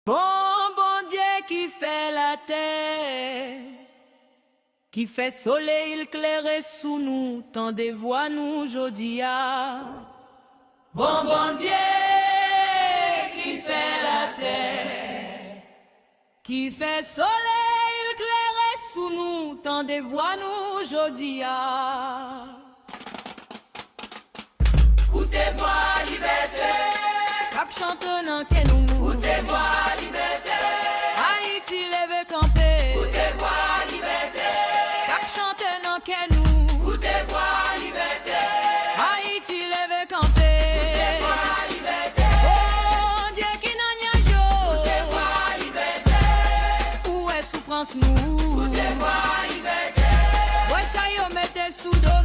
Bon Dieu qui fait la terre, qui fait soleil éclairé sous nous, tendez-voix nous jodia. Bon Dieu qui fait la terre, qui fait soleil éclairé sous nous, tendez-voix nous jodia. Écoutez-voix liberté, Cap chantant que nous. écoutez-voix liberté, Haïti lève campé. écoutez-voix liberté, Cap chantant que nous. écoutez-voix liberté, Haïti lève campé. écoutez-voix liberté, Bon Dieu qui n'en y a jo. écoutez-voix liberté, Où est souffrance nous? écoutez-voix liberté, Ouais chayo mette sous dos.